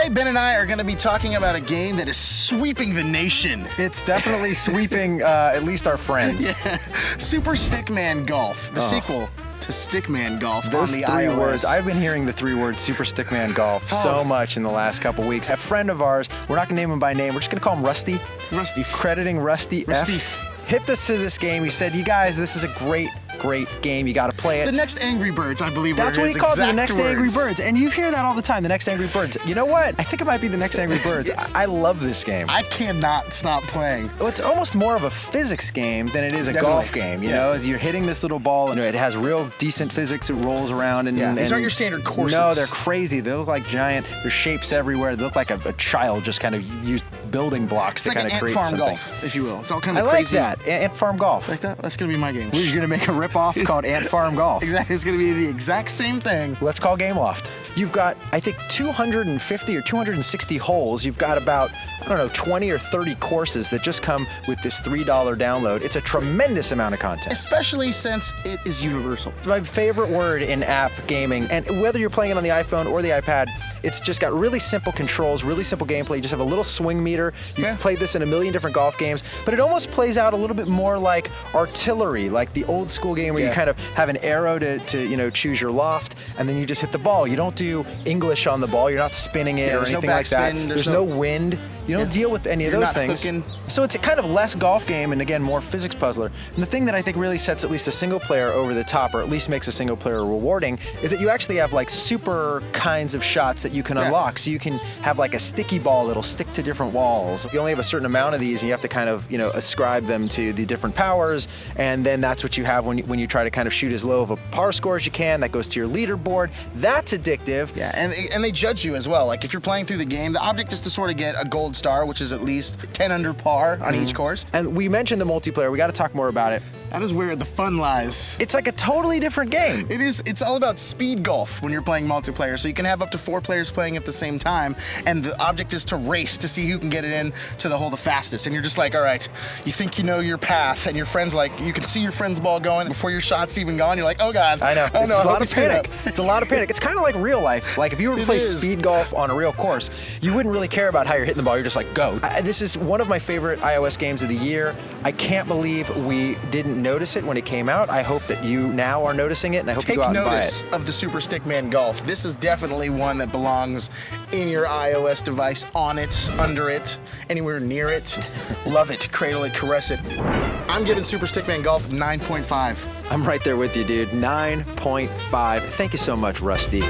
Today, Ben and I are going to be talking about a game that is sweeping the nation. It's definitely sweeping at least our friends. Yeah. Super Stickman Golf, the sequel to Stickman Golf Those on the three iOS. words, I've been hearing the three words Super Stickman Golf so much in the last couple weeks. A friend of ours, we're not going to name him by name, we're just going to call him Rusty. Rusty. Crediting Rusty F. Hipped us to this game. He said, you guys, this is a great game. You got to play it. The next Angry Birds, I believe. That's what he called it, the next Angry Birds. And you hear that all the time, the next Angry Birds. You know what? I think it might be the next Angry Birds. I love this game. I cannot stop playing. Well, it's almost more of a physics game than it is a golf game. You know, you're hitting this little ball, and it has real decent physics. It rolls around. And, these aren't your standard courses. No, they're crazy. They look like giant. There's shapes everywhere. They look like a child just kind of used building blocks to kind of create something. It's like an ant farm golf, if you will. It's all kinds of crazy. crazy. I like that. Ant farm golf. Like that? That's going to be my game. We're going to make a rip-off called Ant Farm Golf. Exactly. It's going to be the exact same thing. Let's call Game Loft. You've got, I think, 250 or 260 holes. You've got about, 20 or 30 courses that just come with this $3 download. It's a tremendous amount of content. Especially since it is universal. My favorite word in app gaming, and whether you're playing it on the iPhone or the iPad, it's just got really simple controls, really simple gameplay. You just have a little swing meter. You've played this in a million different golf games, but it almost plays out a little bit more like artillery, like the old school game where you kind of have an arrow to choose your loft, and then you just hit the ball. You don't do English on the ball. You're not spinning it or anything like that. There's no wind. You don't deal with any of those things. So it's a kind of less golf game and, again, more physics puzzler. And the thing that I think really sets at least a single player over the top, or at least makes a single player rewarding, is that you actually have like super kinds of shots that you can unlock. So you can have like a sticky ball that'll stick to different walls. You only have a certain amount of these, and you have to kind of, ascribe them to the different powers. And then that's what you have when you try to kind of shoot as low of a par score as you can. That goes to your leaderboard. That's addictive. Yeah, and they judge you as well. Like if you're playing through the game, the object is to sort of get a gold star, which is at least 10 under par on each course. And we mentioned the multiplayer. We got to talk more about it. That is where the fun lies. It's like a totally different game. It is. It's all about speed golf when you're playing multiplayer. So you can have up to 4 players playing at the same time, and the object is to race to see who can get it in to the hole the fastest. And you're just like, all right, you think you know your path, and your friend's like, you can see your friend's ball going before your shot's even gone. You're like, oh God. I know. Oh, It's a lot of panic. It's a lot of panic. It's kind of like real life. Like if you were to play speed golf on a real course, you wouldn't really care about how you're hitting the ball. You're just like, go. This is one of my favorite iOS games of the year. I can't believe we didn't notice it when it came out. I hope that you now are noticing it, and I hope you go out and buy it. Take notice of the Super Stickman Golf. This is definitely one that belongs in your iOS device, on it, under it, anywhere near it. Love it, cradle it, caress it. I'm giving Super Stickman Golf 9.5. I'm right there with you, dude. 9.5. Thank you so much, Rusty.